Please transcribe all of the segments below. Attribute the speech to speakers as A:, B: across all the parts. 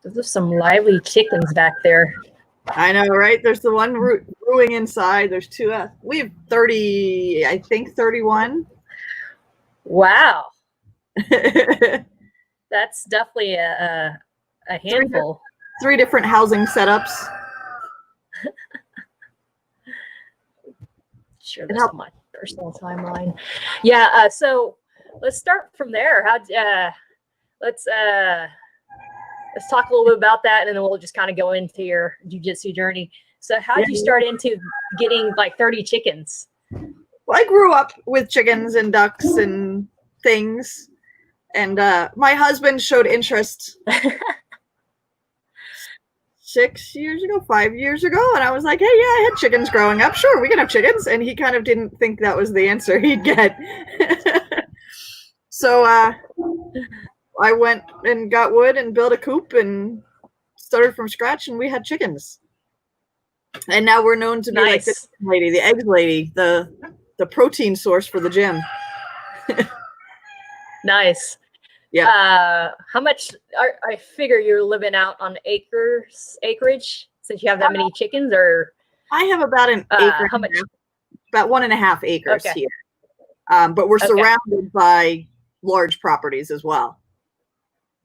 A: Those are some lively chickens back there.
B: I know, right? There's the one brewing inside. There's two. We have 30, I think 31.
A: Wow. That's definitely a handful.
B: Three different housing setups.
A: Sure, that's my personal timeline. Yeah, so let's start from there. Let's talk a little bit about that, and then we'll just kind of go into your jiu-jitsu journey. So how did you start into getting like 30 chickens?
B: Well, I grew up with chickens and ducks and things, and my husband showed interest 5 years ago, and I was like, hey, yeah, I had chickens growing up. Sure, we can have chickens. And he kind of didn't think that was the answer he'd get. So I went and got wood and built a coop and started from scratch, and we had chickens. And now we're known to be like the lady, the eggs lady, the protein source for the gym.
A: Nice.
B: Yeah.
A: How much? I figure you're living out on acreage since you have that many chickens, or
B: I have about an acre.
A: How much?
B: About 1.5 acres here. But we're surrounded by large properties as well.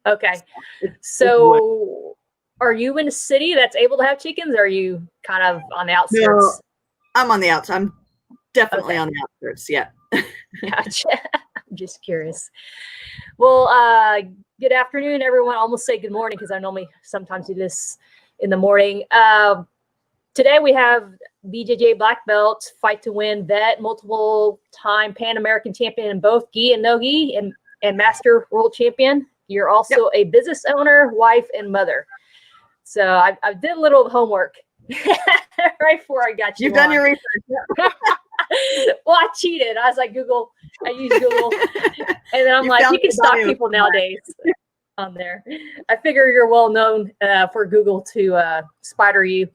A: Okay. So are you in a city that's able to have chickens, or are you kind of on the outskirts?
B: No, I'm on the outside. I'm definitely on the outskirts. Yeah.
A: Gotcha. I'm just curious. Well, good afternoon, everyone. I almost say good morning because I normally sometimes do this in the morning. Today we have BJJ Black Belt, Fight to Win vet, multiple-time Pan American champion in both gi and no-gi, and master world champion. You're also a business owner, wife, and mother. So I did a little homework right before I got you.
B: You've done your research.
A: Well, I cheated. I was like, Google. I used Google. And then I'm like, you can stalk people nowadays on there. I figure you're well known for Google to spider you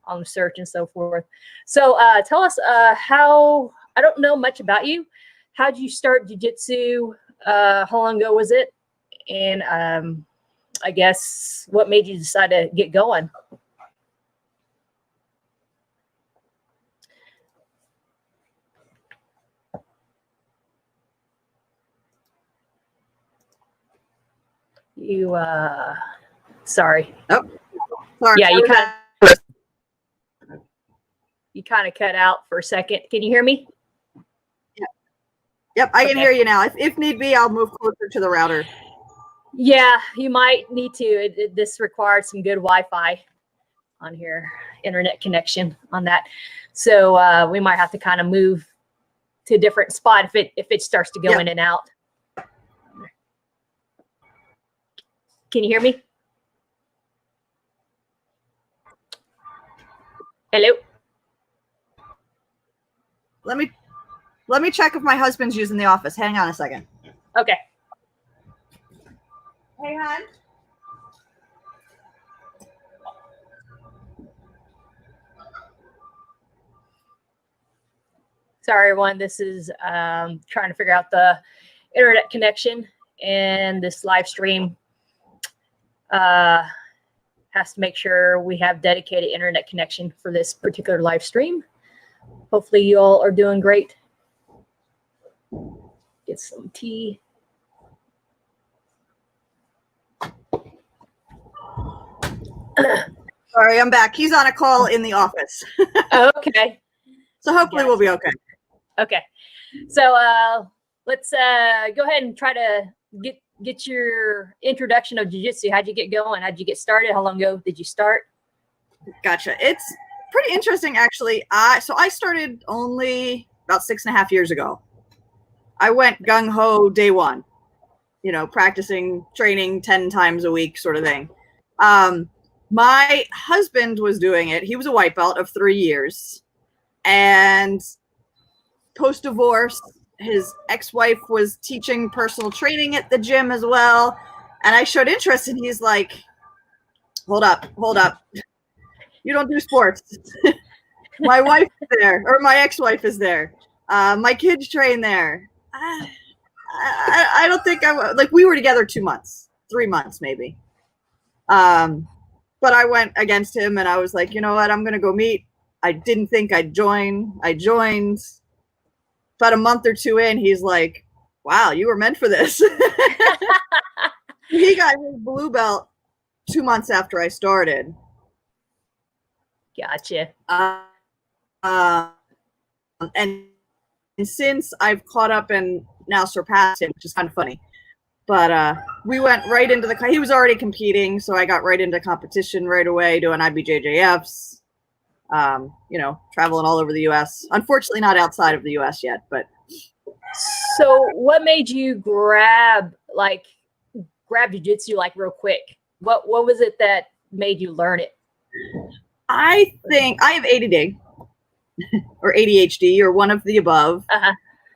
A: on the search and so forth. So tell us how, I don't know much about you. How did you start jiu-jitsu? How long ago was it? And I guess what made you decide to get going? You sorry.
B: Oh, sorry.
A: Yeah, you kind of cut out for a second. Can you hear me?
B: Yep, I can hear you now. If need be, I'll move closer to the router.
A: Yeah, you might need to. This required some good Wi-Fi on here, internet connection on that. So we might have to kind of move to a different spot if it starts to go in and out. Can you hear me? Hello?
B: Let me check if my husband's using the office. Hang on a second.
A: Okay.
B: Hey, hon.
A: Sorry, everyone. This is trying to figure out the internet connection, and this live stream has to make sure we have dedicated internet connection for this particular live stream. Hopefully you all are doing great. Get some tea.
B: Sorry, I'm back. He's on a call in the office.
A: Okay.
B: So hopefully we'll be okay.
A: Okay. So let's go ahead and try to get your introduction of jiu-jitsu. How'd you get going? How'd you get started? How long ago did you start?
B: Gotcha. It's pretty interesting, actually. So I started only about 6.5 years ago. I went gung-ho day one, practicing, training 10 times a week sort of thing. My husband was doing it. He was a white belt of 3 years. And post-divorce, his ex-wife was teaching personal training at the gym as well. And I showed interest, and he's like, hold up. You don't do sports. My wife is there, or my ex-wife is there. My kids train there. I don't think we were together 2 months, 3 months maybe. But I went against him, and I was like, you know what? I'm going to go meet. I didn't think I'd join. I joined. About a month or two in, he's like, wow, you were meant for this. He got his blue belt 2 months after I started.
A: Gotcha.
B: And since I've caught up and now surpassed him, which is kind of funny. But we went right into he was already competing, so I got right into competition right away, doing IBJJFs, traveling all over the U.S. Unfortunately, not outside of the U.S. yet, but.
A: So what made you grab jiu-jitsu like real quick? What was it that made you learn it?
B: I think I have ADD or ADHD or one of the above.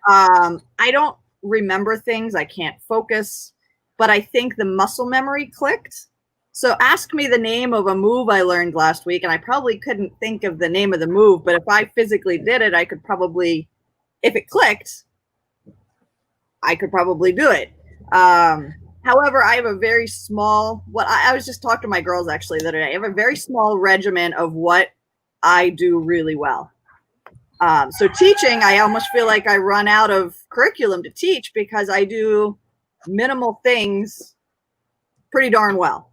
B: I don't remember things. I can't focus, but I think the muscle memory clicked. So ask me the name of a move I learned last week, and I probably couldn't think of the name of the move, but if I physically did it, I could probably, if it clicked, I could probably do it. However, I have a very small, I was just talking to my girls actually the other day. I have a very small regimen of what I do really well. So teaching, I almost feel like I run out of curriculum to teach because I do minimal things pretty darn well,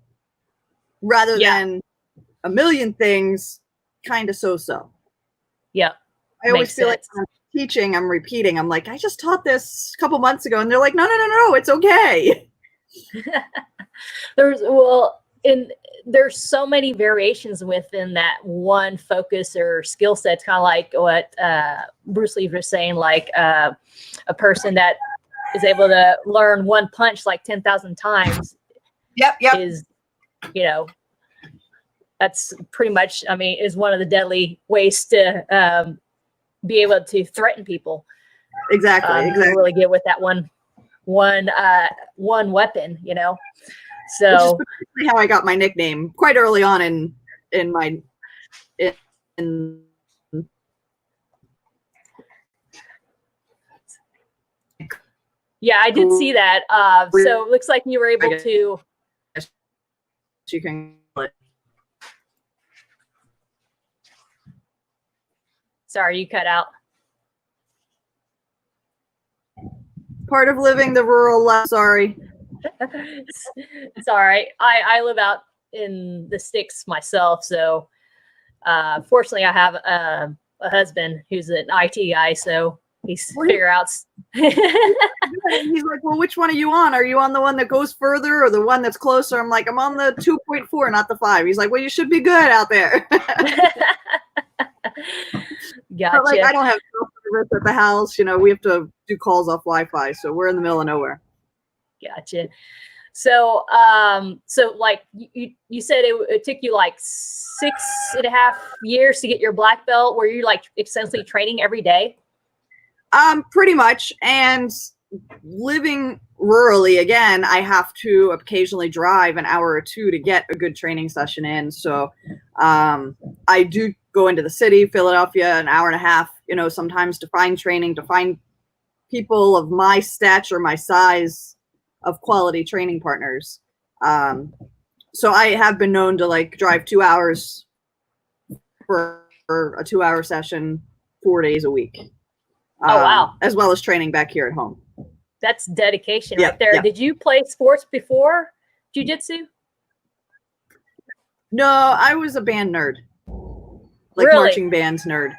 B: rather than a million things kind of so-so.
A: Yeah.
B: I always feel like when I'm teaching, I'm repeating. I'm like, I just taught this a couple months ago, and they're like, no, it's okay.
A: There's so many variations within that one focus or skill set. Kind of like what Bruce Lee was saying, like a person that is able to learn one punch like 10,000 times.
B: Yep.
A: Is, that's pretty much, is one of the deadly ways to be able to threaten people.
B: Exactly.
A: Really get with that one weapon, So
B: which is how I got my nickname quite early on in
A: yeah, I did see that. So it looks like you were able to.
B: You can.
A: Sorry, you cut out.
B: Part of living the rural life. Sorry.
A: It's all right. I live out in the sticks myself, so fortunately I have a husband who's an IT guy, so he's figure out.
B: He's like, well, which one are you on? Are you on the one that goes further or the one that's closer? I'm like, I'm on the 2.4, not the 5. He's like, well, you should be good out there.
A: Gotcha.
B: But I don't have service at the house. We have to do calls off Wi-Fi, so we're in the middle of nowhere. Gotcha.
A: So, like you said, it took you like 6.5 years to get your black belt. Were you like essentially training every day?
B: Pretty much. And living rurally, again, I have to occasionally drive an hour or two to get a good training session in. So, I do go into the city, Philadelphia, an hour and a half, sometimes to find training, to find people of my stature, my size, of quality training partners. So I have been known to drive 2 hours for a 2-hour session 4 days a week.
A: Oh, wow.
B: As well as training back here at home.
A: That's dedication right there. Yeah. Did you play sports before jiu-jitsu?
B: No, I was a band nerd.
A: Really?
B: Marching bands nerd.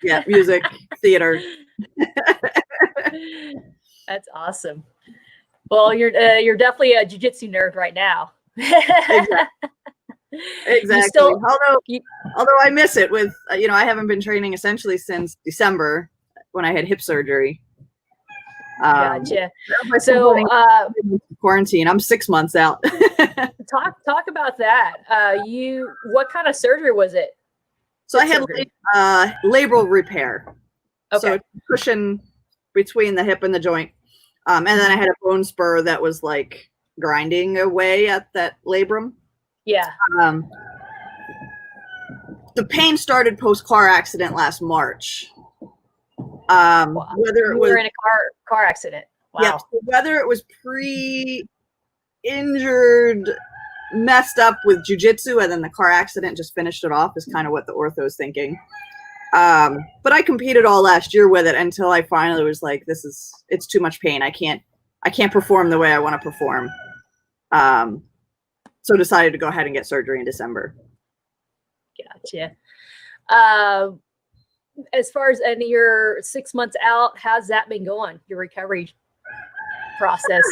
B: Yeah, music, theater. That's
A: awesome. Well, you're definitely a jiu-jitsu nerd right now.
B: Exactly. Although I miss it with, I haven't been training essentially since December when I had hip surgery.
A: Gotcha. So
B: quarantine. I'm 6 months out.
A: talk about that. What kind of surgery was it?
B: So I had labral repair.
A: Okay.
B: So cushion between the hip and the joint. And then I had a bone spur that was grinding away at that labrum.
A: Yeah.
B: The pain started post-car accident last March. Wow. Whether it was,
A: you were in a car accident. Wow.
B: Yeah. So whether it was pre-injured messed up with jujitsu, and then the car accident just finished it off, is kind of what the ortho's thinking. But I competed all last year with it until I finally was like, it's too much pain. I can't perform the way I want to perform. So decided to go ahead and get surgery in December.
A: Gotcha. As far as any your 6 months out, how's that been going? Your recovery process?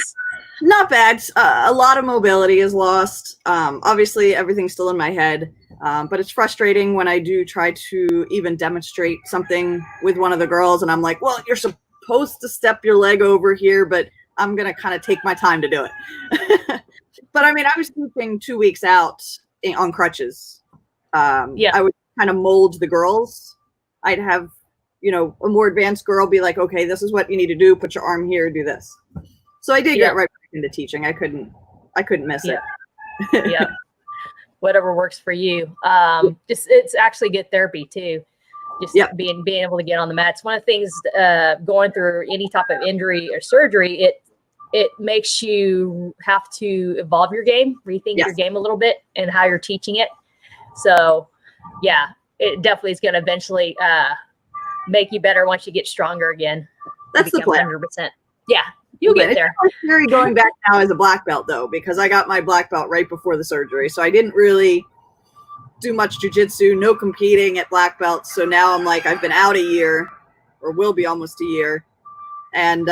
B: Not bad. A lot of mobility is lost. Obviously, everything's still in my head, but it's frustrating when I do try to even demonstrate something with one of the girls, and I'm like, well, you're supposed to step your leg over here, but I'm going to kind of take my time to do it. But I mean, I was teaching 2 weeks out on crutches.
A: Yeah.
B: I would kind of mold the girls. I'd have, a more advanced girl be like, okay, this is what you need to do. Put your arm here, do this. So I did get right back into teaching. I couldn't miss it.
A: Yeah. Whatever works for you. It's actually good therapy too. Just being able to get on the mats. One of the things going through any type of injury or surgery, it makes you have to evolve your game, rethink your game a little bit and how you're teaching it. So yeah, it definitely is going to eventually make you better once you get stronger again.
B: That's the plan.
A: 100%. Yeah, you'll get there.
B: It's scary going back now as a black belt though, because I got my black belt right before the surgery. So I didn't really do much jujitsu, no competing at black belt. So now I'm like, I've been out a year, or will be almost a year, and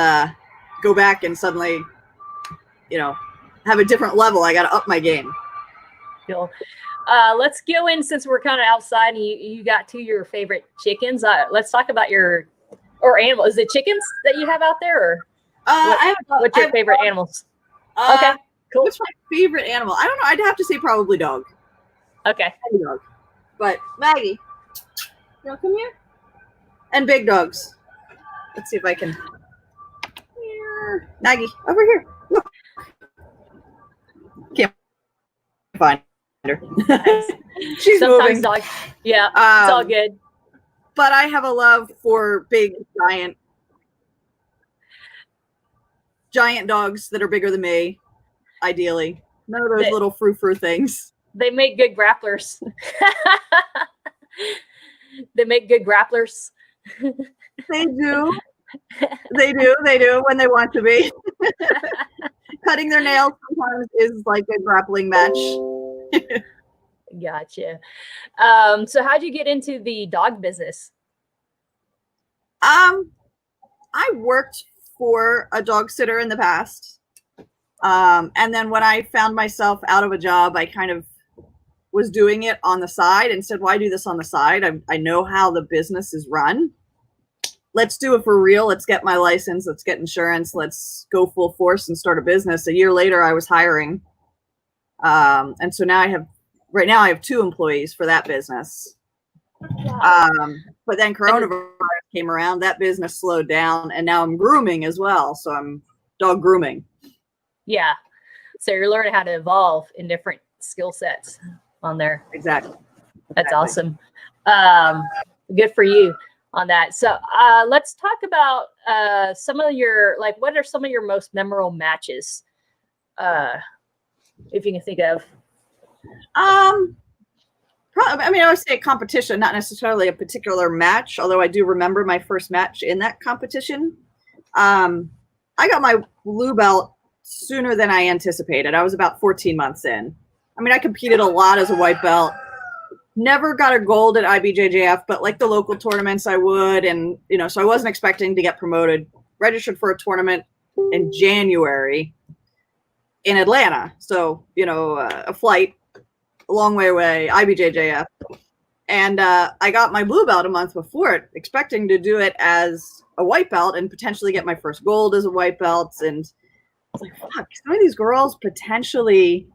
B: go back and suddenly, have a different level. I got to up my game.
A: Cool. Let's go in, since we're kind of outside and you got two of your favorite chickens. Let's talk about your animal. Is it chickens that you have out there, or what's your favorite animals? Okay, cool.
B: What's my favorite animal? I don't know. I'd have to say probably dog.
A: Okay.
B: Dog. But Maggie, you want to come here? And big dogs. Let's see if I can. Here. Maggie, over here. Look. Can't find her. She's
A: sometimes
B: moving.
A: Dogs, it's all good.
B: But I have a love for big, giant dogs that are bigger than me, ideally. None of those little frou-frou things.
A: They make good grapplers. They make good grapplers.
B: They do. They do when they want to be. Cutting their nails sometimes is like a grappling match.
A: Gotcha. So how'd you get into the dog business?
B: I worked for a dog sitter in the past. And then when I found myself out of a job, I kind of was doing it on the side and said, why do this on the side? I know how the business is run. Let's do it for real. Let's get my license. Let's get insurance. Let's go full force and start a business. A year later, I was hiring. And so now right now I have 2 employees for that business. But then coronavirus came around, that business slowed down, and now I'm grooming as well. So I'm dog grooming. Yeah.
A: So you're learning how to evolve in different skill sets on there.
B: Exactly.
A: That's awesome. Good for you on that. So let's talk about some of your, what are some of your most memorable matches? If you can think of.
B: I would say a competition, not necessarily a particular match, although I do remember my first match in that competition. I got my blue belt sooner than I anticipated. I was about 14 months in. I competed a lot as a white belt. Never got a gold at IBJJF, but like the local tournaments I would. And, so I wasn't expecting to get promoted. Registered for a tournament in January in Atlanta. So, a flight a long way away, IBJJF. And I got my blue belt a month before it, expecting to do it as a white belt and potentially get my first gold as a white belt. And I was like, fuck, some of these girls potentially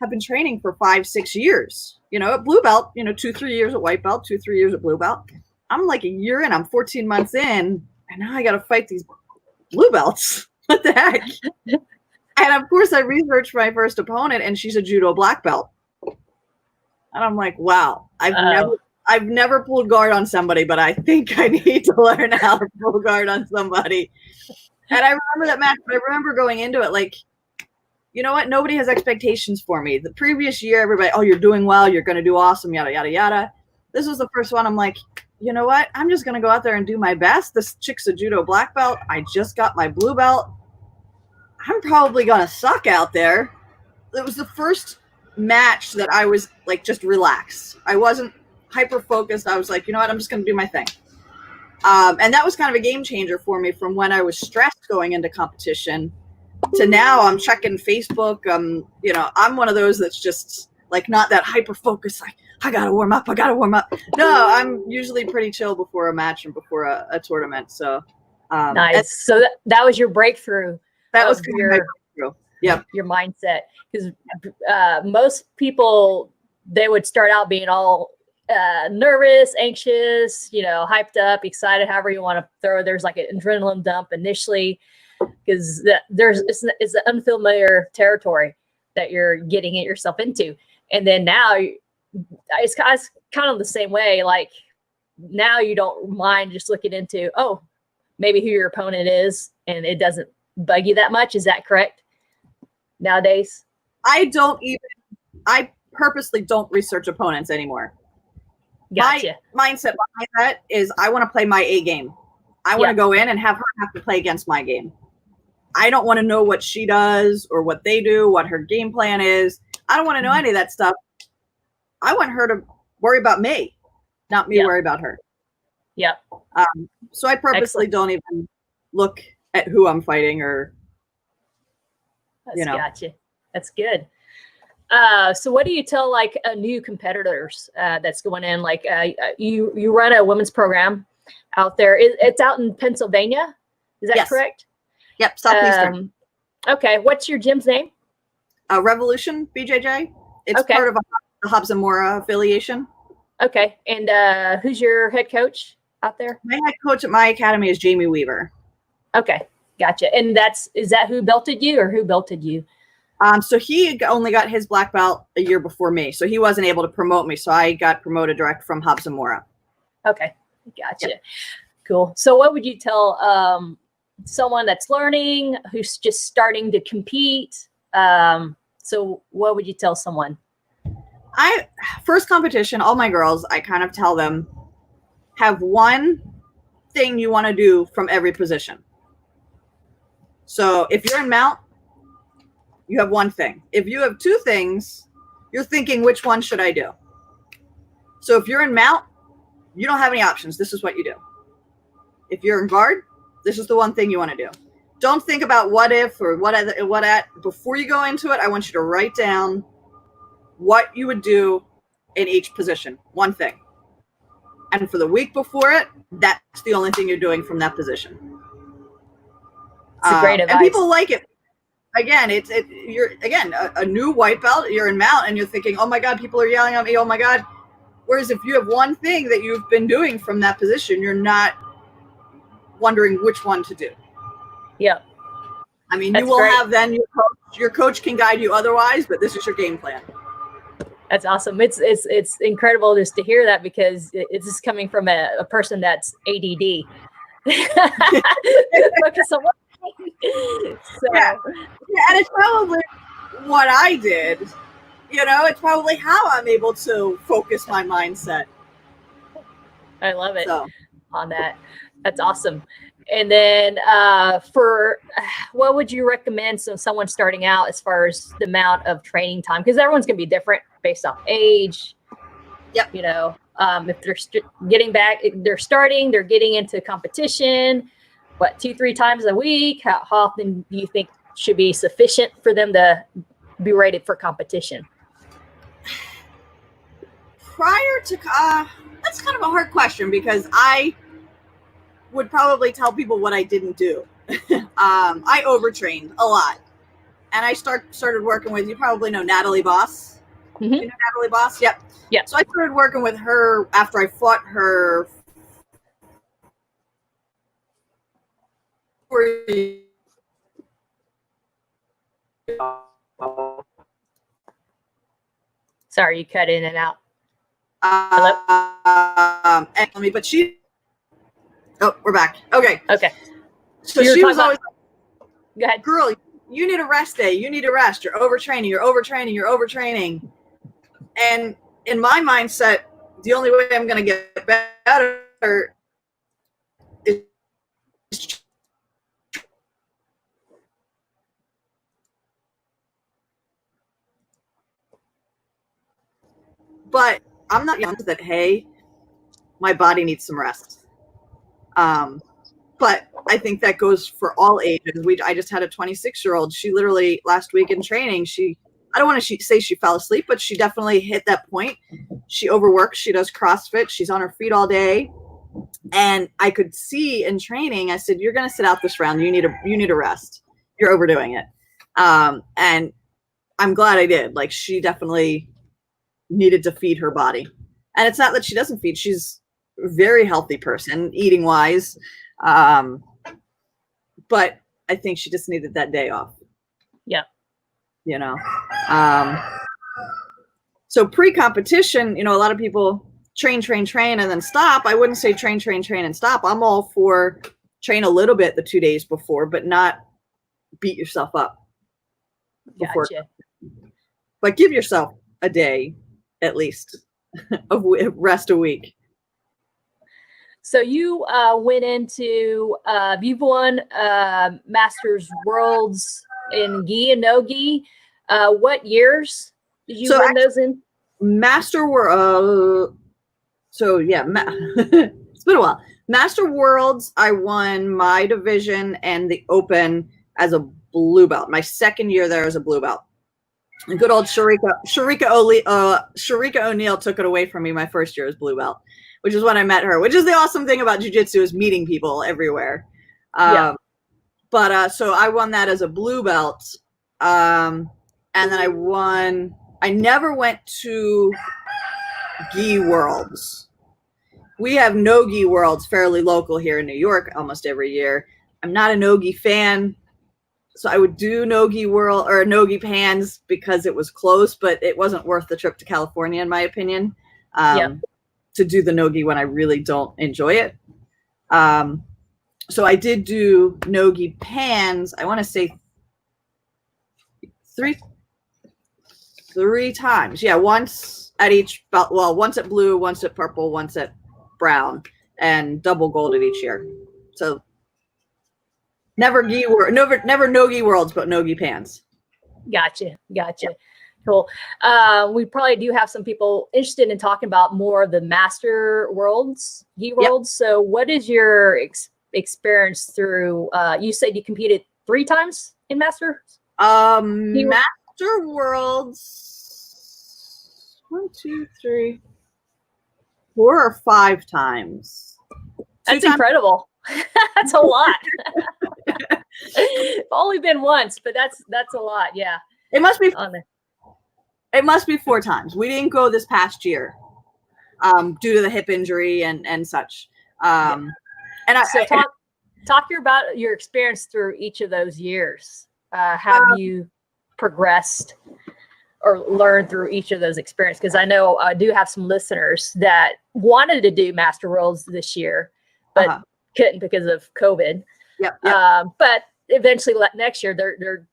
B: have been training for 5-6 years. At blue belt, 2-3 years at white belt, 2-3 years at blue belt. I'm like a year in, I'm 14 months in, and now I got to fight these blue belts. What the heck? And of course I researched my first opponent, and she's a judo black belt. And I'm like, wow, I've never pulled guard on somebody, but I think I need to learn how to pull guard on somebody. And I remember that match, but I remember going into it like, you know what? Nobody has expectations for me. The previous year, everybody, oh, you're doing well. You're going to do awesome, yada, yada, yada. This was the first one. I'm like, you know what? I'm just going to go out there and do my best. This chick's a judo black belt. I just got my blue belt. I'm probably going to suck out there. It was the first match that I was like just relaxed. I wasn't hyper focused. I was like, you know what? I'm just going to do my thing. And that was kind of a game changer for me from when I was stressed going into competition to now I'm checking Facebook. You know, I'm one of those that's just like not that hyper focused. Like, I got to warm up. No, I'm usually pretty chill before a match and before a tournament. So
A: nice. So that was your breakthrough.
B: That was kind of my breakthrough. Yep.
A: Your mindset. Because most people, they would start out being all nervous, anxious, you know, hyped up, excited, however you want to throw. There's like an adrenaline dump initially because it's an unfamiliar territory that you're getting it yourself into. And then now it's kind of the same way. Like now you don't mind just looking into, oh, maybe who your opponent is, and it doesn't bug you that much. Is that correct? Nowadays?
B: I purposely don't research opponents anymore.
A: Gotcha.
B: My mindset behind that is I want to play my A game. I want to go in and have her have to play against my game. I don't want to know what she does or what they do, what her game plan is. I don't want to know any of that stuff. I want her to worry about me, not me worry about her.
A: Yep.
B: So I purposely don't even look at who I'm fighting or, you know.
A: Gotcha. That's good. So what do you tell like new competitors that's going in? Like you run a women's program out there. It's out in Pennsylvania. Is that correct?
B: Yep. Southeastern.
A: Okay. What's your gym's name?
B: Revolution BJJ. It's part of the Hobbs and Mora affiliation.
A: Okay. And who's your head coach out there?
B: My head coach at my academy is Jamie Weaver.
A: Okay. Gotcha. And is that who belted you or who belted you?
B: So he only got his black belt a year before me. So he wasn't able to promote me. So I got promoted direct from Hobbs and Mora.
A: Okay. Gotcha. Yep. Cool. So what would you tell someone that's learning, who's just starting to compete? So what would you tell someone?
B: First competition, all my girls, I kind of tell them, have one thing you want to do from every position. So if you're in mount, you have one thing. If you have two things, you're thinking, which one should I do? So if you're in mount, you don't have any options. This is what you do. If you're in guard, this is the one thing you want to do. Don't think about what if or what at. Before you go into it, I want you to write down what you would do in each position. One thing. And for the week before it, that's the only thing you're doing from that position.
A: It's great advice.
B: And people like it. Again, you're a new white belt. You're in mount, and you're thinking, "Oh my God, people are yelling at me! Oh my God!" Whereas if you have one thing that you've been doing from that position, you're not wondering which one to do.
A: Yeah.
B: I mean, you will have then your coach can guide you otherwise, but this is your game plan.
A: That's awesome. It's incredible just to hear that because it's just coming from a person that's ADD. Focus on one thing. So.
B: Yeah, and it's probably what I did. You know, it's probably how I'm able to focus my mindset.
A: I love it on that. That's awesome. And then for what would you recommend someone starting out as far as the amount of training time? Because everyone's going to be different based off age.
B: Yep.
A: You know, if they're they're getting into competition, 2-3 times a week? How often do you think should be sufficient for them to be rated for competition?
B: Prior to, that's kind of a hard question because I would probably tell people what I didn't do. I overtrained a lot. And I started working with, you probably know Natalie Boss.
A: Mm-hmm.
B: You know Natalie Boss? Yep.
A: Yep.
B: So I started working with her after I fought her.
A: Sorry, you cut in and out.
B: But she. Oh, we're back. Okay.
A: Okay.
B: So she was always like,
A: go ahead.
B: Girl, you need a rest day. You need to rest. You're overtraining. You're overtraining. You're overtraining. And in my mindset, the only way I'm going to get better is, but I'm not young that, hey, my body needs some rest. But I think that goes for all ages. I just had a 26-year-old. She literally last week in training, I don't want to say she fell asleep, but she definitely hit that point. She overworks. She does CrossFit. She's on her feet all day. And I could see in training, I said, you're going to sit out this round. You need a rest. You're overdoing it. And I'm glad I did. Like, she definitely needed to feed her body. And it's not that she doesn't feed. She's a very healthy person, eating wise. But I think she just needed that day off.
A: Yeah.
B: You know, so pre-competition, you know, a lot of people train, and then stop. I wouldn't say train, and stop. I'm all for train a little bit the 2 days before, but not beat yourself up before.
A: Gotcha.
B: But give yourself a day at least of rest a week.
A: So you went into, you've won Masters Worlds in gi and no-gi. What years did you win those in?
B: Master World. So yeah, it's been a while. Master Worlds, I won my division and the Open as a blue belt. My second year there as a blue belt. And good old Sharika O'Neal took it away from me my first year as blue belt, which is when I met her, which is the awesome thing about jiu-jitsu, is meeting people everywhere. But so I won that as a blue belt. And then I never went to gi worlds. We have no-gi worlds fairly local here in New York almost every year. I'm not a no-gi fan, so I would do no-gi world or no-gi pans because it was close, but it wasn't worth the trip to California, in my opinion, to do the no-gi when I really don't enjoy it. So I did do no-gi pans, I want to say three times. Yeah, once at each belt. Well, once at blue, once at purple, once at brown, and double gold at each year. So never no-gi worlds, but no-gi pans.
A: Gotcha. Cool. We probably do have some people interested in talking about more of the Master Worlds, gi worlds. So what is your experience through, you said you competed 3 times in Masters?
B: Master Worlds 1, 2, 3, 4 or 5 times.
A: That's incredible. That's a lot. It's only been once, but that's a lot. Yeah.
B: It must be 4 times. We didn't go this past year due to the hip injury and such. And talk about your experience through each of those years. Have you progressed or learned through each of those experiences? Because I know I do have some listeners that wanted to do Master Worlds this year, but couldn't because of COVID. But eventually next year they're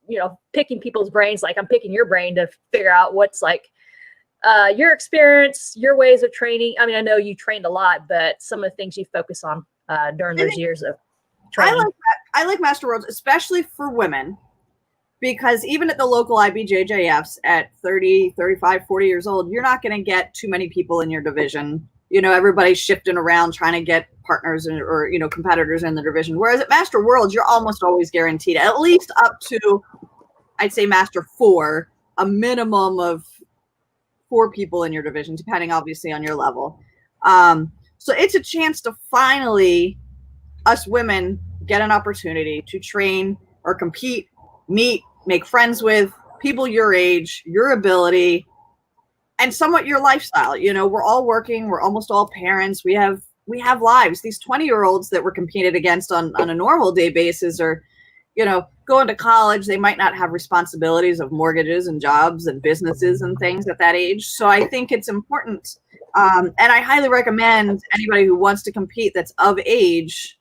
B: picking people's brains, like I'm picking your brain to figure out what's like your experience, your ways of training. I mean, I know you trained a lot, but some of the things you focus on during those years of training. I like Master Worlds, especially for women, because even at the local IBJJFs at 30, 35, 40 years old, you're not going to get too many people in your division. You know, everybody's shifting around trying to get partners or competitors in the division. Whereas at Master Worlds, you're almost always guaranteed at least up to, I'd say Master 4, a minimum of 4 people in your division, depending obviously on your level. So it's a chance to finally, us women, get an opportunity to train or compete, meet, make friends with people your age, your ability, and somewhat your lifestyle. You know, we're all working. We're almost all parents. We have lives. These 20-year-olds that we're competed against on a normal day basis are, going to college. They might not have responsibilities of mortgages and jobs and businesses and things at that age. So I think it's important. And I highly recommend anybody who wants to compete that's of age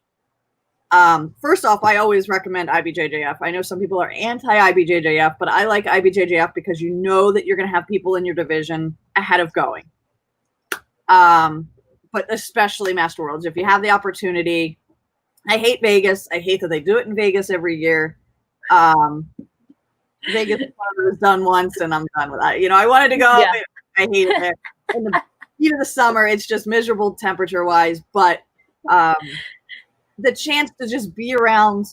B: First off, I always recommend IBJJF. I know some people are anti-IBJJF, but I like IBJJF because you know that you're going to have people in your division ahead of going. But especially Master Worlds. If you have the opportunity, I hate Vegas. I hate that they do it in Vegas every year. Vegas was done once, and I'm done with that. You know, I wanted to go. Yeah. I hate it there. In the heat of the summer, it's just miserable temperature-wise, but the chance to just be around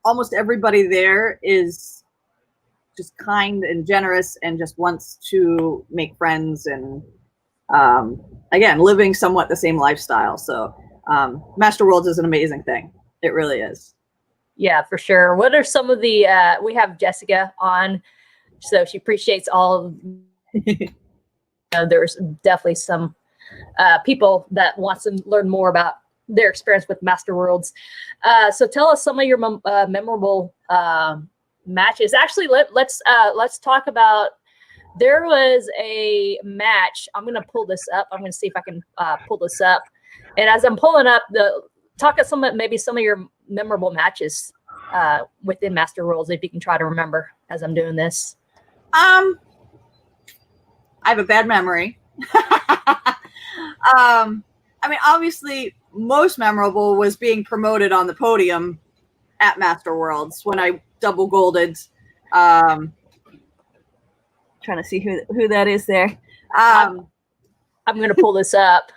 B: almost everybody there is just kind and generous and just wants to make friends and, again, living somewhat the same lifestyle. So Master Worlds is an amazing thing. It really is.
A: Yeah, for sure. What are some of the, we have Jessica on, so she appreciates all of, there's definitely some people that want to learn more about their experience with Master Worlds. So tell us some of your memorable matches. Actually, let's talk about, there was a match. I'm going to pull this up. I'm going to see if I can pull this up. And as I'm pulling up, talk about maybe some of your memorable matches within Master Worlds, if you can try to remember as I'm doing this.
B: I have a bad memory. I mean, obviously, most memorable was being promoted on the podium at Master Worlds when I double golded. Trying to see who that is there.
A: I'm going to pull this up.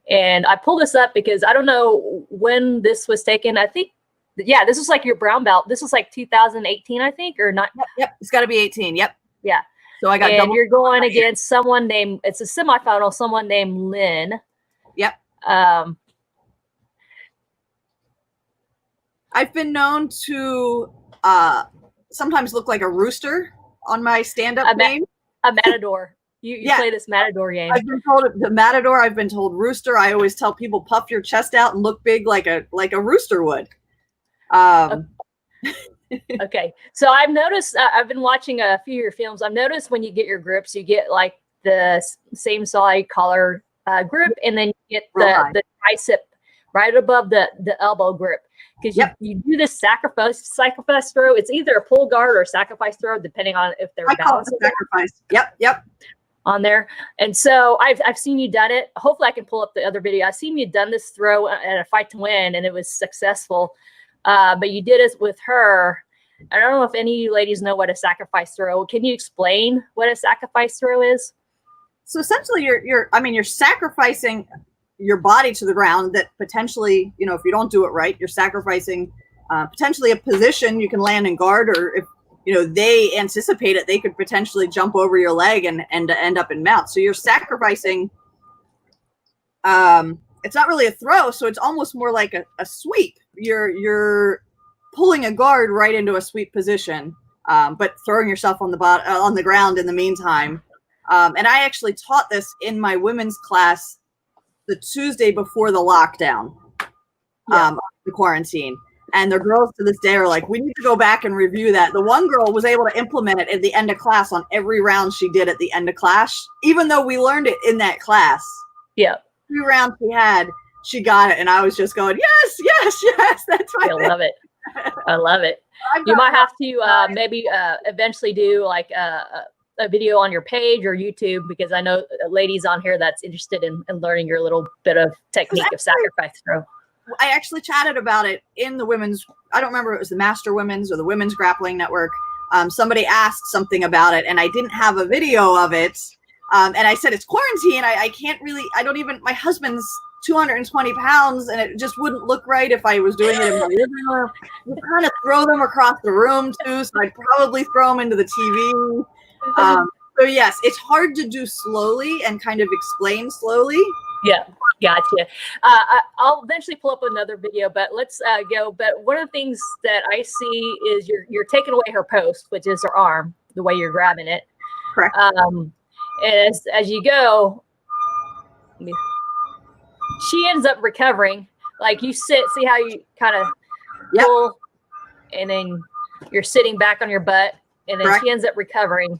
A: And I pulled this up because I don't know when this was taken. I think, yeah, this was like your brown belt. This was like 2018, I think, or not.
B: Yep. It's got to be 18. Yep.
A: Yeah.
B: So I got
A: and you're going against someone named, it's a semifinal, someone named Lynn.
B: Yep. I've been known to sometimes look like a rooster on my stand-up name.
A: A matador. You play this matador game.
B: I've been told the matador. I've been told rooster. I always tell people puff your chest out and look big like a rooster would.
A: Okay, so I've noticed. I've been watching a few of your films. I've noticed when you get your grips, you get like the same side collar grip, and then you get the tricep right above the elbow grip. Because you do this sacrifice throw. It's either a pull guard or a sacrifice throw, depending on if they're balanced.
B: Sacrifice. Yep.
A: On there. And so I've seen you done it. Hopefully I can pull up the other video. I've seen you done this throw at a fight to win, and it was successful. But you did it with her. I don't know if any of you ladies know what a sacrifice throw. Can you explain what a sacrifice throw is?
B: So essentially you're sacrificing your body to the ground that potentially, you know, if you don't do it right, you're sacrificing potentially a position you can land and guard, or if, you know, they anticipate it, they could potentially jump over your leg and end up in mount. So you're sacrificing, it's not really a throw. So it's almost more like a sweep. You're pulling a guard right into a sweep position, but throwing yourself on the ground in the meantime. And I actually taught this in my women's class the Tuesday before the lockdown, the quarantine. And the girls to this day are like, we need to go back and review that. The one girl was able to implement it at the end of class on every round she did at the end of class, even though we learned it in that class.
A: Yeah.
B: 3 rounds we had, she got it. And I was just going, yes, that's right.
A: I love it. I love it. You might have to maybe eventually do like a video on your page or YouTube, because I know ladies on here that's interested in learning your little bit of technique of sacrifice throw.
B: I actually chatted about it in the women's, I don't remember if it was the Master Women's or the Women's Grappling Network. Somebody asked something about it and I didn't have a video of it. And I said, it's quarantine. I can't really, my husband's 220 pounds and it just wouldn't look right if I was doing it in my living room. You kind of throw them across the room too. So I'd probably throw them into the TV. So yes, it's hard to do slowly and kind of explain slowly.
A: Yeah, gotcha. I'll eventually pull up another video, but let's go. But one of the things that I see is you're taking away her post, which is her arm, the way you're grabbing it.
B: Correct.
A: And as you go, she ends up recovering. Like you sit, see how you kind of pull, and then you're sitting back on your butt, and then she ends up recovering.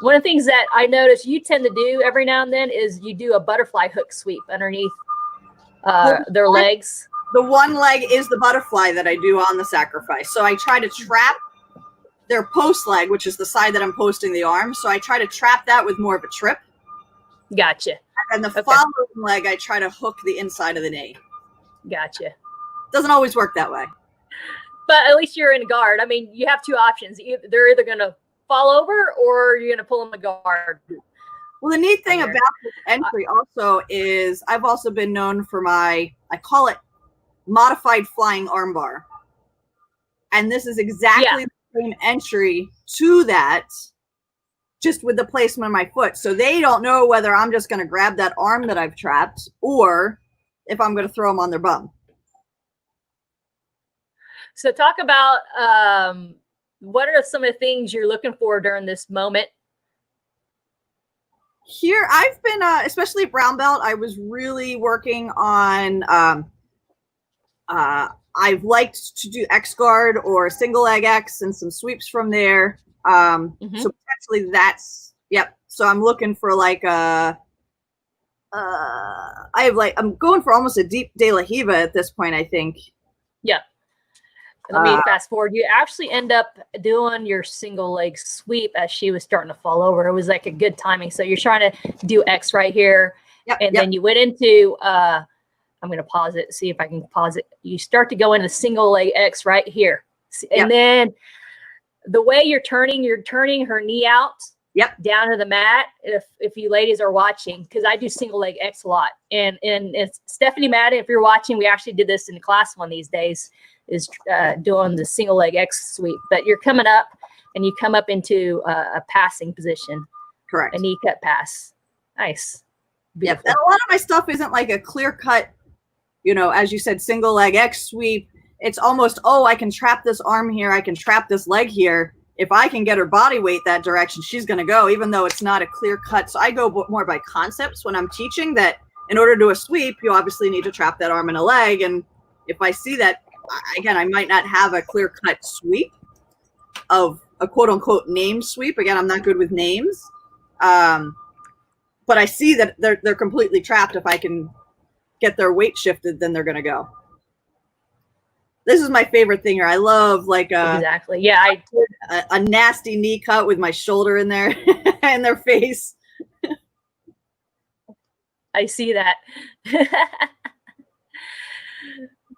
A: One of the things that I notice you tend to do every now and then is you do a butterfly hook sweep underneath their legs.
B: the one leg is the butterfly that I do on the sacrifice. So I try to trap their post leg, which is the side that I'm posting the arm. So I try to trap that with more of a trip.
A: Gotcha.
B: And the following leg, I try to hook the inside of the knee.
A: Gotcha.
B: Doesn't always work that way.
A: But at least you're in guard. I mean, you have two options. They're either going to fall over or you're going to pull in the guard.
B: Well, the neat thing about this entry also is I've also been known for I call it modified flying armbar. And this is exactly the same entry to that, just with the placement of my foot. So they don't know whether I'm just going to grab that arm that I've trapped or if I'm going to throw them on their bum.
A: So talk about what are some of the things you're looking for during this moment?
B: Here, I've been, especially at brown belt, I was really working on, I've liked to do X guard or single leg X and some sweeps from there. So potentially that's, So I'm looking for like I'm going for almost a deep De La Hiva at this point, I think.
A: Yeah. Let me fast forward. You actually end up doing your single leg sweep as she was starting to fall over. It was like a good timing. So you're trying to do X right here. Then you went into, I'm going to pause it, see if I can pause it. You start to go into single leg X right here. And then the way you're turning her knee out down to the mat. If you ladies are watching, because I do single leg X a lot. And it's Stephanie Madden, if you're watching, we actually did this in class one of these days, is doing the single leg X sweep. But you're coming up and you come up into a passing position.
B: Correct.
A: A knee cut pass. Nice.
B: Beautiful. And a lot of my stuff isn't like a clear cut, as you said, single leg X sweep. It's almost, I can trap this arm here. I can trap this leg here. If I can get her body weight that direction, she's going to go, even though it's not a clear cut. So I go more by concepts when I'm teaching that in order to do a sweep, you obviously need to trap that arm and a leg. And if I see that, again, I might not have a clear cut sweep of a quote unquote name sweep. Again, I'm not good with names. But I see that they're completely trapped. If I can get their weight shifted, then they're going to go. This is my favorite thing here. I love
A: exactly. Yeah, I did
B: a nasty knee cut with my shoulder in there and their face.
A: I see that.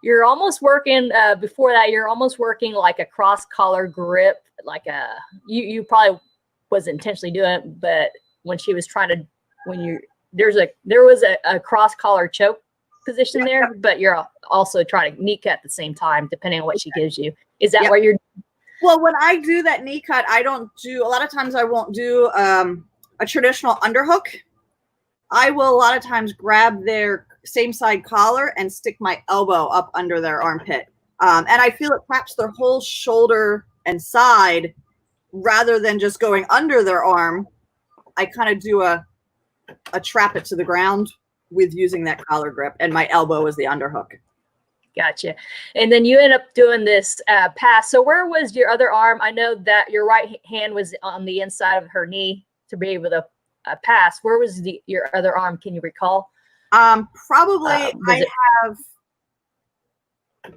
A: You're almost working before that. You're almost working like a cross collar grip, like you probably wasn't intentionally doing it, but when she was trying to, there was a cross collar choke position there, but you're also trying to knee cut at the same time, depending on what she gives you. Is that what you're?
B: Well, when I do that knee cut, I don't do, a lot of times I won't do a traditional underhook. I will a lot of times grab their same side collar and stick my elbow up under their armpit. And I feel it traps their whole shoulder and side rather than just going under their arm. I kind of do a trap it to the ground with using that collar grip, and my elbow is the underhook.
A: Gotcha. And then you end up doing this pass. So where was your other arm? I know that your right hand was on the inside of her knee to be able to pass. Where was your other arm? Can you recall?
B: Probably I have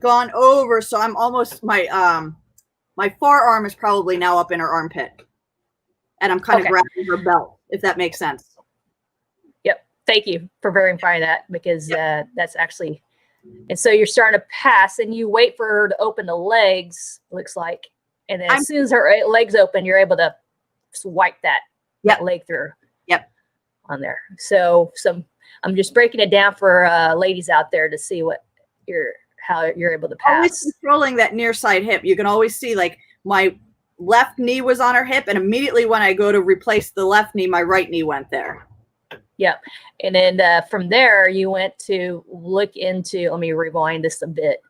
B: gone over, so I'm almost my forearm is probably now up in her armpit, and I'm kind of grabbing her belt, if that makes sense.
A: Yep. Thank you for verifying that, because that's actually, and so you're starting to pass, and you wait for her to open the legs, looks like, and then as soon as her legs open, you're able to swipe that leg through.
B: Yep.
A: On there. So I'm just breaking it down for ladies out there to see how you're able to pass.
B: Always controlling that near side hip. You can always see like my left knee was on her hip, and immediately when I go to replace the left knee, my right knee went there.
A: Yeah. And then from there, you went to look into, let me rewind this a bit.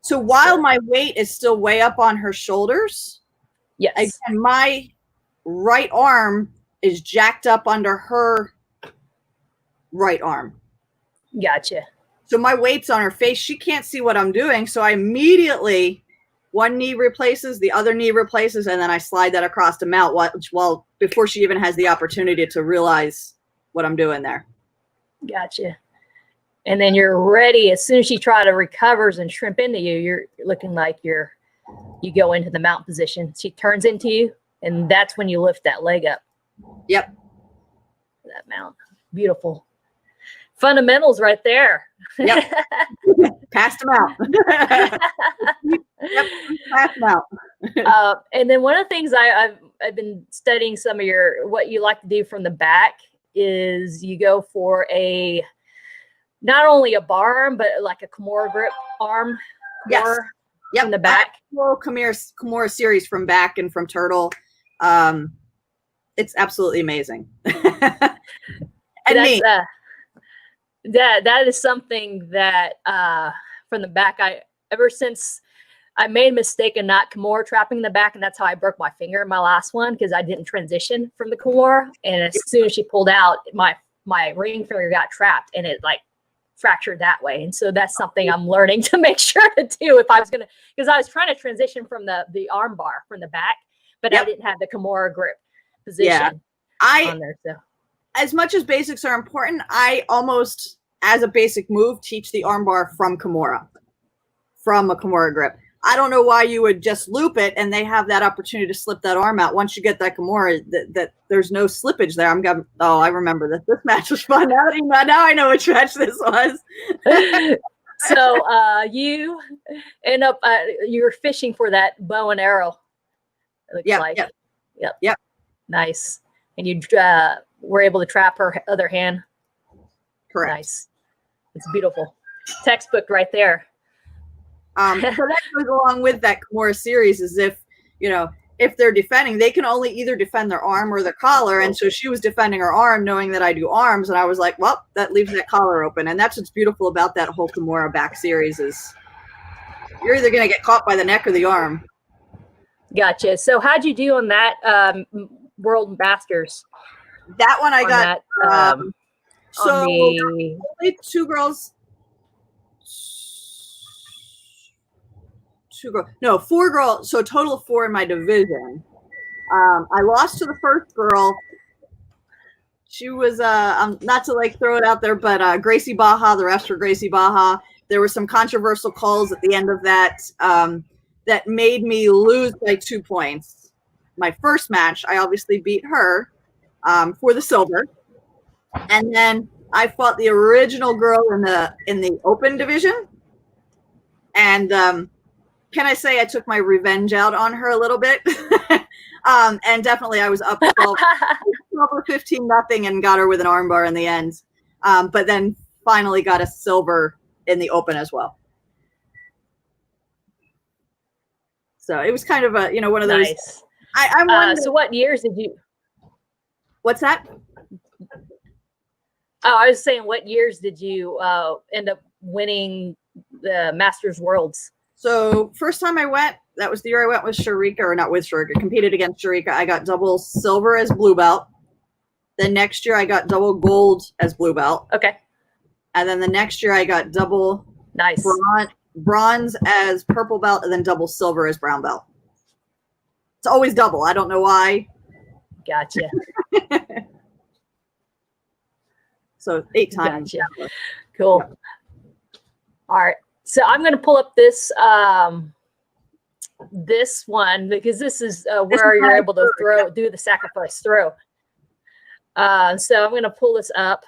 B: So while my weight is still way up on her shoulders, again, my right arm is jacked up under her right arm.
A: Gotcha.
B: So my weight's on her face. She can't see what I'm doing. So I immediately, one knee replaces, the other knee replaces, and then I slide that across the mount while before she even has the opportunity to realize what I'm doing there.
A: Gotcha. And then you're ready. As soon as she tries to recovers and shrimp into you, you're looking like you go into the mount position. She turns into you, and that's when you lift that leg up.
B: Yep.
A: That mount. Beautiful. Fundamentals right there.
B: Yep. Passed them out. Yep. Passed them out.
A: And then one of the things I've been studying some of what you like to do from the back is you go for not only a bar arm, but like a Kimura grip arm.
B: Yes. Yep.
A: From the back.
B: Kimura series from back and from turtle. It's absolutely amazing. And
A: that is something that from the back, ever since I made a mistake in not Kimura trapping the back, and that's how I broke my finger in my last one, because I didn't transition from the Kimura. And as soon as she pulled out, my ring finger got trapped, and it like fractured that way. And so that's something I'm learning to make sure to do if I was going to, because I was trying to transition from the arm bar from the back, but I didn't have the Kimura grip position on there. So
B: as much as basics are important, I almost, as a basic move, teach the arm bar from a Kimura grip. I don't know why you would just loop it and they have that opportunity to slip that arm out. Once you get that Kimura, that there's no slippage there. I remember that this match was fun. Now I know which match this was.
A: So you end up, you're fishing for that bow and arrow. It looks like. Yep. Nice. And you were able to trap her other hand.
B: Correct.
A: Nice. It's beautiful. Textbook right there.
B: So that goes along with that Kimura series, is if they're defending, they can only either defend their arm or their collar. And so she was defending her arm, knowing that I do arms. And I was like, well, that leaves that collar open. And that's what's beautiful about that whole Kimura back series, is you're either going to get caught by the neck or the arm.
A: Gotcha. So how'd you do on that World Masters?
B: That one I got. So
A: only
B: 2 girls. 4 girls. So a total of 4 in my division. I lost to the first girl. She was not to like throw it out there, but Gracie Baja. The refs were Gracie Baja. There were some controversial calls at the end of that that made me lose by 2 points. My first match, I obviously beat her for the silver, and then I fought the original girl in the open division, and can I say I took my revenge out on her a little bit? And definitely I was up 12 or 15-0 and got her with an armbar in the end. But then finally got a silver in the open as well. So it was kind of a, one of those.
A: Nice.
B: I'm wondering,
A: so what years did you?
B: What's that?
A: Oh, I was saying, what years did you end up winning the Masters Worlds?
B: So first time I went, that was the year I went with Sharika, or not with Sharika, competed against Sharika. I got double silver as blue belt. Then next year I got double gold as blue belt.
A: Okay.
B: And then the next year I got double
A: nice
B: bronze as purple belt, and then double silver as brown belt. It's always double. I don't know why.
A: Gotcha.
B: So 8 times.
A: Gotcha. Cool. Yeah. All right. So I'm going to pull up this this one, because this is where you're able to do the sacrifice throw. So I'm going to pull this up,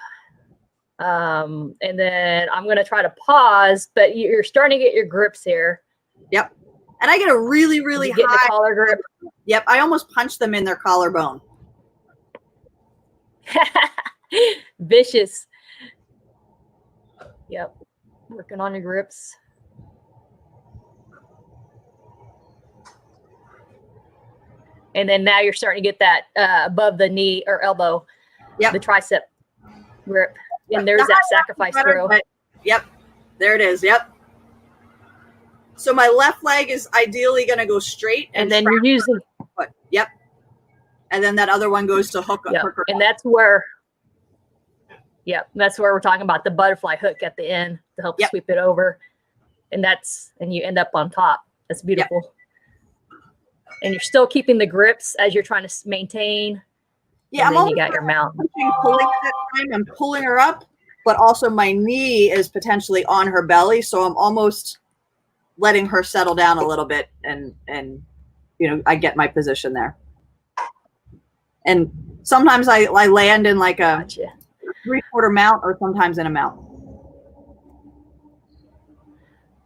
A: and then I'm going to try to pause, but you're starting to get your grips here.
B: Yep. And I get a really, really high
A: the collar grip.
B: Yep. I almost punched them in their collarbone.
A: Vicious. Yep. Working on your grips. And then now you're starting to get that above the knee or elbow, the tricep grip. And there's that sacrifice throw.
B: Yep. There it is. Yep. So my left leg is ideally going to go straight.
A: And then you're using.
B: Yep. And then that other one goes to hook.
A: Yep. And that's where. That's where we're talking about the butterfly hook at the end to help sweep it over. And you end up on top. That's beautiful. Yep. And you're still keeping the grips as you're trying to maintain.
B: Yeah,
A: and then you got your mount.
B: Pulling at that time. I'm pulling her up, but also my knee is potentially on her belly. So I'm almost letting her settle down a little bit, and you know, I get my position there. And sometimes I land in like a
A: Gotcha.
B: 3/4 mount, or sometimes in a mount.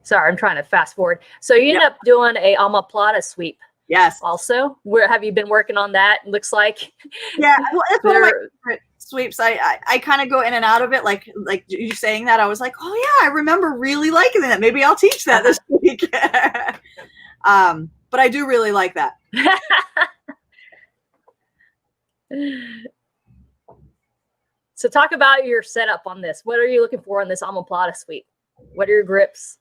A: Sorry, I'm trying to fast forward. So you end up doing a omoplata sweep.
B: Yes.
A: Also, where have you been working on that? It looks like.
B: Yeah, well, it's one of my favorite sweeps. I kind of go in and out of it. Like you saying that, I was like, oh yeah, I remember really liking that. Maybe I'll teach that this week. But I do really like that.
A: So talk about your setup on this. What are you looking for on this omoplata sweep? What are your grips?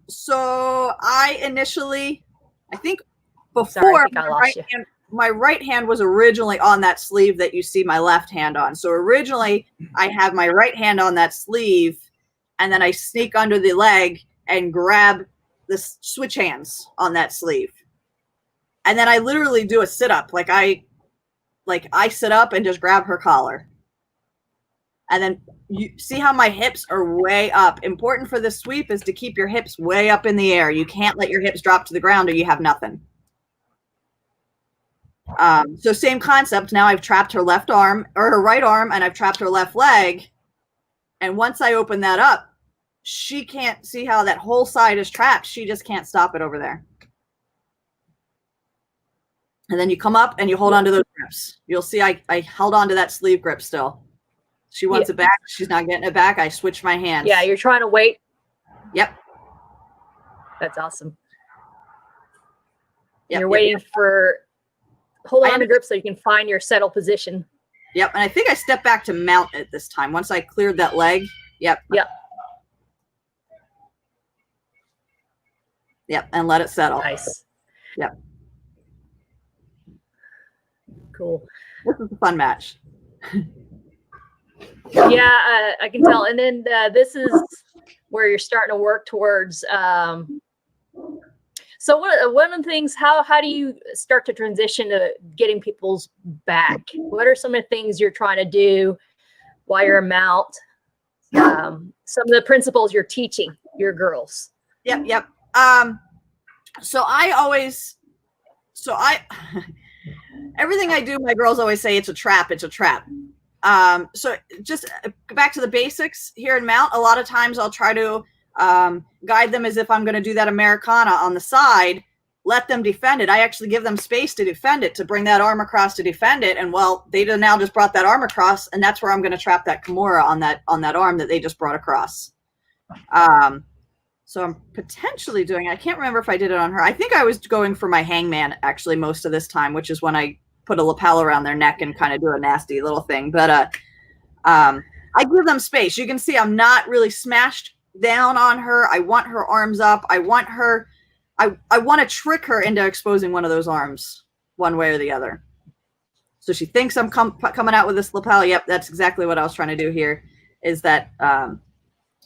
B: So I initially, I think before,
A: Sorry, I think I lost you.
B: My right hand was originally on that sleeve that you see my left hand on. So originally I have my right hand on that sleeve, and then I sneak under the leg and grab the switch hands on that sleeve. And then I literally do a sit up. Like I sit up and just grab her collar. And then you see how my hips are way up. Important for this sweep is to keep your hips way up in the air. You can't let your hips drop to the ground or you have nothing. So same concept. Now I've trapped her left arm or her right arm, and I've trapped her left leg. And once I open that up, she can't see how that whole side is trapped. She just can't stop it over there. And then you come up and you hold on to those grips. You'll see I held on to that sleeve grip still. She wants it back. She's not getting it back. I switch my hands.
A: Yeah, you're trying to wait.
B: Yep.
A: That's awesome.
B: Yep,
A: you're waiting for hold on to grip so you can find your settle position.
B: Yep. And I think I stepped back to mount it this time. Once I cleared that leg. Yep.
A: Yep.
B: Yep. And let it settle.
A: Nice.
B: Yep.
A: Cool.
B: This is a fun match.
A: Yeah, I can tell. And then this is where you're starting to work towards. So one of the things, how do you start to transition to getting people's back? What are some of the things you're trying to do while you're a mount? Some of the principles you're teaching your girls.
B: Yep. Yep. Everything I do, my girls always say it's a trap. It's a trap. So just back to the basics here in mount. A lot of times I'll try to guide them as if I'm going to do that Americana on the side, let them defend it. I actually give them space to defend it, to bring that arm across to defend it. And well, they now just brought that arm across, and that's where I'm going to trap that Kimura on that arm that they just brought across. So I'm potentially doing, I can't remember if I did it on her. I think I was going for my hangman actually most of this time, which is when I put a lapel around their neck and kind of do a nasty little thing. But I give them space. You can see I'm not really smashed down on her. I want her arms up. I want to trick her into exposing one of those arms one way or the other. So she thinks I'm coming out with this lapel. Yep, that's exactly what I was trying to do here, is that,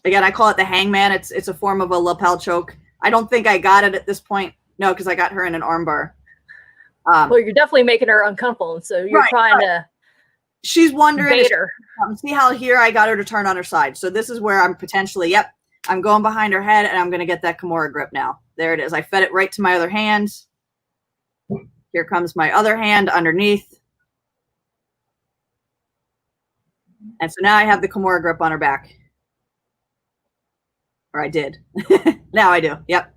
B: again, I call it the hangman. It's a form of a lapel choke. I don't think I got it at this point. No, because I got her in an armbar.
A: Well, you're definitely making her uncomfortable, and so you're trying to.
B: She's wondering.
A: Bait her.
B: See how here I got her to turn on her side. So this is where I'm potentially. Yep, I'm going behind her head, and I'm going to get that Kimura grip now. There it is. I fed it right to my other hand. Here comes my other hand underneath, and so now I have the Kimura grip on her back. Or I did. Now I do. Yep.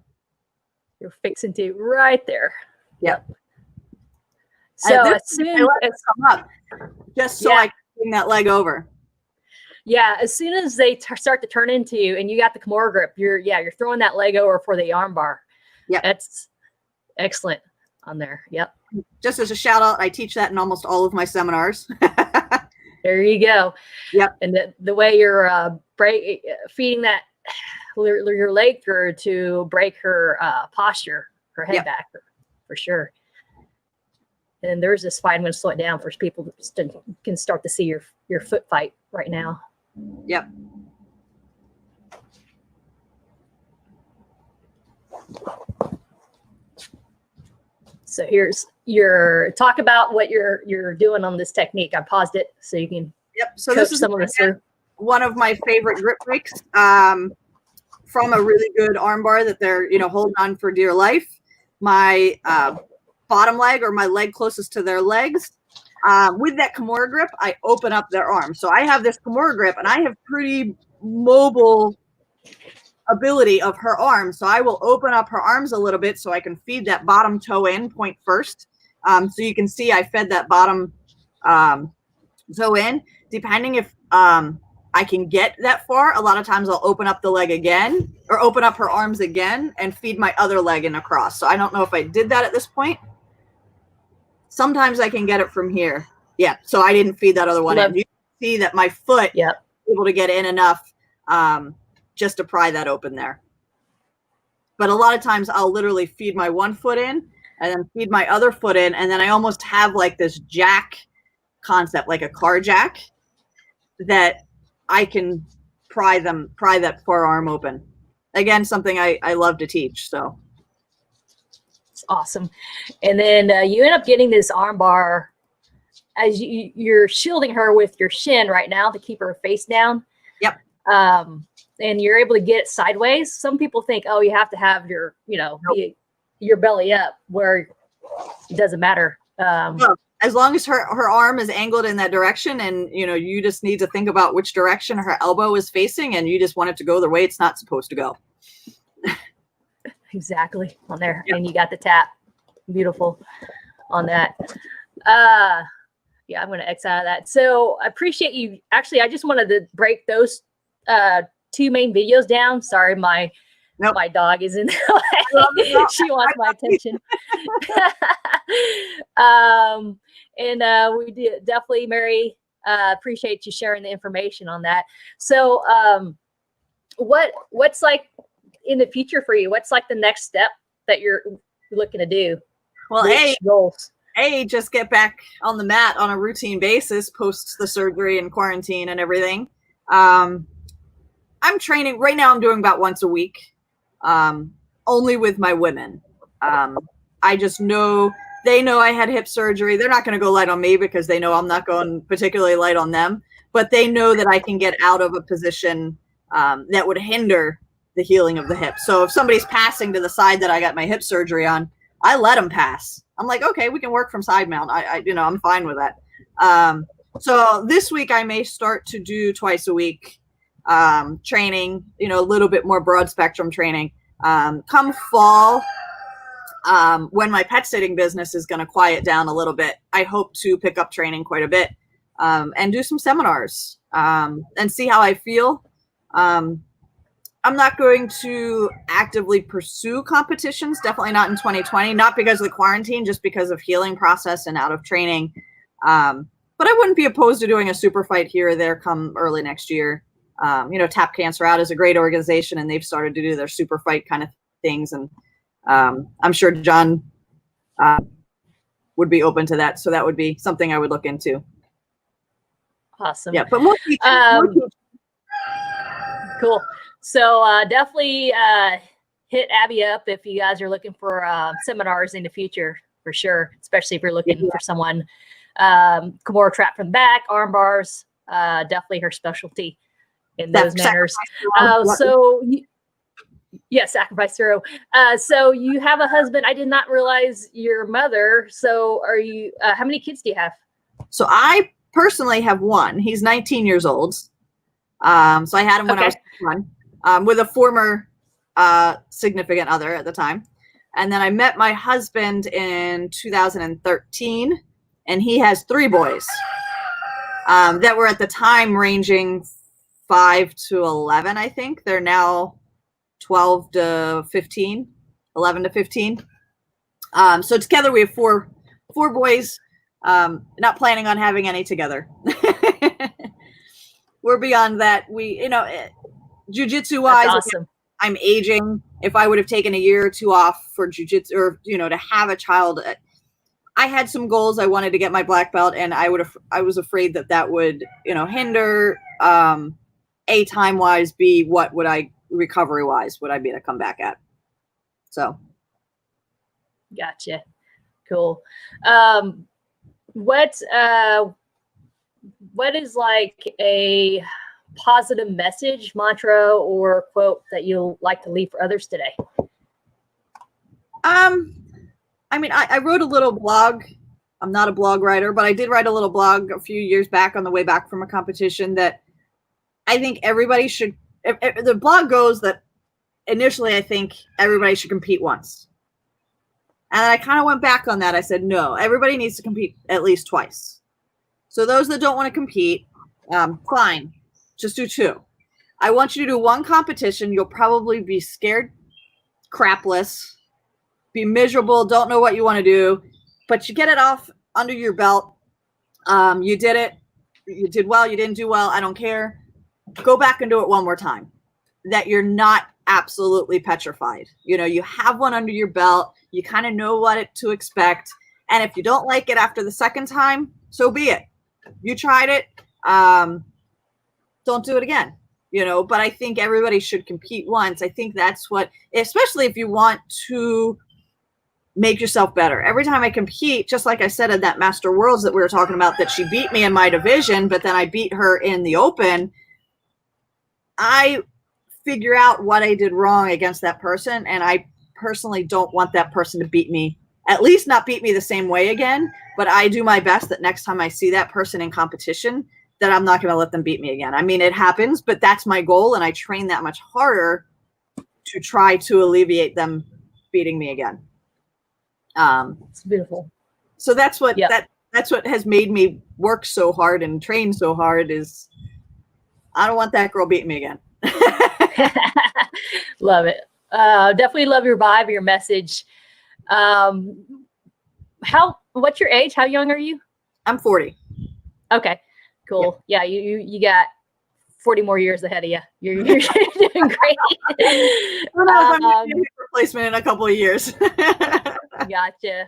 A: You're fixing to right there.
B: Yep.
A: So as soon as
B: come up, just so I can bring that leg over.
A: Yeah, as soon as they start to turn into you, and you got the Kimura grip, you're throwing that leg over for the armbar.
B: Yeah,
A: that's excellent on there. Yep.
B: Just as a shout out, I teach that in almost all of my seminars.
A: There you go.
B: Yep.
A: And the way you're feeding that your leg through to break her posture, her head back for sure. And there's this fight. I'm going to slow it down for people can start to see your foot fight right now.
B: Yep.
A: So here's talk about what you're doing on this technique. I paused it so you can.
B: Yep. So this is
A: some of this through.
B: one of my favorite grip breaks from a really good arm bar that they're, holding on for dear life. My bottom leg, or my leg closest to their legs, with that Kimura grip, I open up their arm. So I have this Kimura grip, and I have pretty mobile ability of her arms. So I will open up her arms a little bit so I can feed that bottom toe in point first. So you can see I fed that bottom toe in. Depending if I can get that far, a lot of times I'll open up the leg again, or open up her arms again and feed my other leg in across. So I don't know if I did that at this point. Sometimes I can get it from here. Yeah, so I didn't feed that other one in. You can see that my foot is able to get in enough just to pry that open there. But a lot of times I'll literally feed my one foot in and then feed my other foot in, and then I almost have like this jack concept, like a car jack, that I can pry that forearm open. Again, something I love to teach. So
A: it's awesome. And then you end up getting this arm bar as you're shielding her with your shin right now to keep her face down.
B: Yep.
A: And you're able to get it sideways. Some people think, oh, you have to have your, your belly up, where it doesn't matter.
B: Well, as long as her arm is angled in that direction, and you just need to think about which direction her elbow is facing, and you just want it to go the way it's not supposed to go.
A: Exactly, on there.
B: Yep.
A: And you got the tap. Beautiful on that. Yeah, I'm going to X out of that. So I appreciate you. Actually, I just wanted to break those two main videos down. Sorry, my dog is in the way. She wants my attention. And we did definitely, Mary, appreciate you sharing the information on that. So what's like in the future for you? What's like the next step that you're looking to do?
B: Well,
A: goals?
B: Just get back on the mat on a routine basis post the surgery and quarantine and everything. I'm training right now. I'm doing about once a week, only with my women. I just know they know I had hip surgery. They're not going to go light on me because they know I'm not going particularly light on them, but they know that I can get out of a position that would hinder the healing of the hip. So if somebody's passing to the side that I got my hip surgery on, I let them pass. I'm like, okay, we can work from side mount. I'm fine with that. So this week I may start to do twice a week training, a little bit more broad spectrum training. Come fall, when my pet sitting business is going to quiet down a little bit, I hope to pick up training quite a bit and do some seminars and see how I feel. I'm not going to actively pursue competitions, definitely not in 2020, not because of the quarantine, just because of healing process and out of training. But I wouldn't be opposed to doing a super fight here or there come early next year. Tap Cancer Out is a great organization, and they've started to do their super fight kind of things. And I'm sure John would be open to that. So that would be something I would look into.
A: Awesome.
B: Yeah, but more
A: cool. So definitely hit Abby up if you guys are looking for seminars in the future, for sure, especially if you're looking for someone. Kimura trap from the back, arm bars, definitely her specialty in those manners. Sacrifice throw. So you have a husband. I did not realize your mother. So are you, how many kids do you have?
B: So I personally have one. He's 19 years old. So I had him when I was 21, with a former significant other at the time. And then I met my husband in 2013, and he has 3 boys that were at the time ranging 5 to 11, I think. They're now 12 to 15, 11 to 15. So together we have four boys, not planning on having any together. We're beyond that. Jiu-jitsu wise,
A: awesome.
B: I'm aging. If I would have taken a year or 2 off for jiu-jitsu, or, to have a child, I had some goals. I wanted to get my black belt, and I was afraid that would, hinder, A, time wise, B, what would I, recovery wise, would I be able to come back at? So.
A: Gotcha. Cool. What is like a positive message, mantra, or quote that you'll like to leave for others today?
B: I mean, I wrote a little blog. I'm not a blog writer, but I did write a little blog a few years back on the way back from a competition that I think everybody should. The blog goes that initially I think everybody should compete once. And I kind of went back on that. I said, no, everybody needs to compete at least twice. So those that don't want to compete, fine, just do 2. I want you to do 1 competition. You'll probably be scared, crapless, be miserable, don't know what you want to do, but you get it off under your belt. You did it. You did well. You didn't do well. I don't care. Go back and do it 1 more time. That you're not absolutely petrified. You know, you have one under your belt. You kind of know what to expect. And if you don't like it after the 2nd time, so be it. You tried it. Don't do it again. You know, but I think everybody should compete once. I think that's what, especially if you want to make yourself better. Every time I compete, just like I said in that Master Worlds that we were talking about, that she beat me in my division, but then I beat her in the open, I figure out what I did wrong against that person. And I personally don't want that person to beat me, at least not beat me the same way again. But I do my best that next time I see that person in competition, that I'm not going to let them beat me again. I mean, it happens, but that's my goal. And I train that much harder to try to alleviate them beating me again.
A: It's beautiful.
B: So that's what that's what has made me work so hard and train so hard, is I don't want that girl beating me again.
A: Love it. Definitely love your vibe, your message. What's your age? How young are you?
B: I'm 40.
A: Okay, cool. Yeah, you got 40 more years ahead of you. You're doing great.
B: I'm replacement in a couple of years.
A: Gotcha.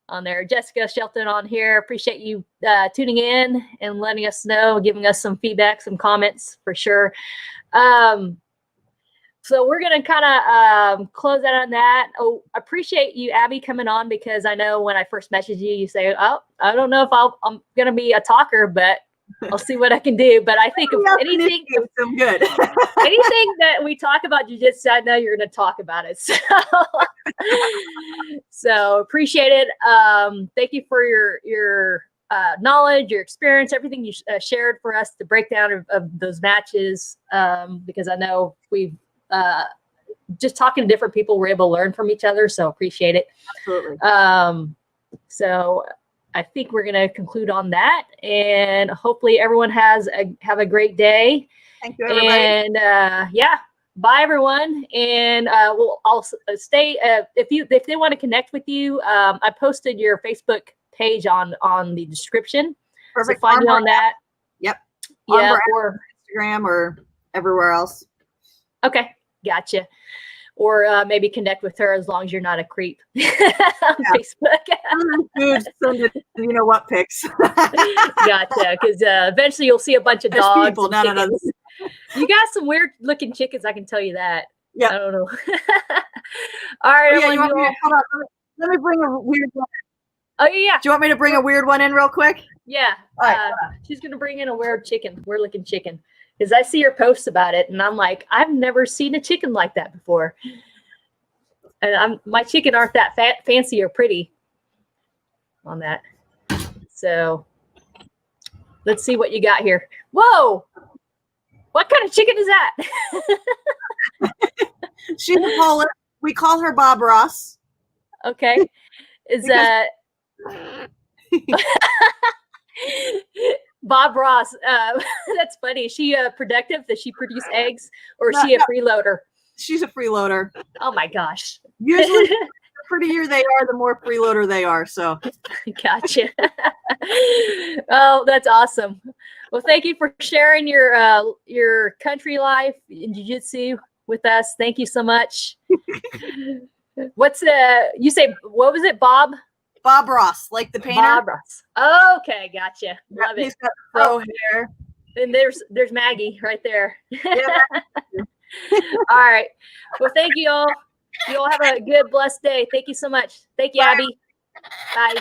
A: On there, Jessica Shelton on here. Appreciate you tuning in and letting us know, giving us some feedback, some comments for sure. So we're going to kind of close out on that. Oh, appreciate you, Abby, coming on, because I know when I first messaged you, you say, oh, I don't know if I'm going to be a talker, but I'll see what I can do. But I think if anything,
B: good.
A: anything that we talk about jiu-jitsu, I know you're going to talk about it. So appreciate it. Thank you for your knowledge, your experience, everything you shared for us, the breakdown of those matches, because I know we've just talking to different people, we're able to learn from each other. So appreciate it.
B: Absolutely.
A: So I think we're going to conclude on that, and hopefully everyone have a great day.
B: Thank you, everybody.
A: And bye everyone. And we'll also stay, if they want to connect with you, I posted your Facebook page on the description.
B: Perfect.
A: So find you on that.
B: Yep.
A: Yeah.
B: Or Instagram or everywhere else.
A: Okay. Gotcha. Or maybe connect with her, as long as you're not a creep on Facebook.
B: You know what pics.
A: Gotcha. Because eventually you'll see a bunch of dogs.
B: People, not others.
A: You got some weird looking chickens, I can tell you that.
B: Yeah.
A: I don't know. All right.
B: Hold on. Let me bring a weird one.
A: Oh, yeah.
B: Do you want me to bring a weird one in real quick?
A: Yeah.
B: All right.
A: She's going to bring in a weird looking chicken. Because I see her posts about it, and I'm like, I've never seen a chicken like that before. And my chicken aren't that fancy or pretty on that. So let's see what you got here. Whoa! What kind of chicken is that?
B: She's a Polish. We call her Bob Ross.
A: Okay. Is that Bob Ross? That's funny. Is she productive? Does she produce eggs, or is she a freeloader?
B: She's a freeloader.
A: Oh my gosh.
B: Usually, the prettier they are, the more freeloader they are. So,
A: gotcha. Oh, that's awesome. Well, thank you for sharing your country life in jiu-jitsu with us. Thank you so much. What was it, Bob?
B: Bob Ross, like the painter.
A: Bob Ross. Okay, gotcha. Love it.
B: He's got fro hair.
A: And there's Maggie right there.
B: Yeah.
A: All right. Well, thank you all. You all have a good, blessed day. Thank you so much. Thank you, Abby. Bye.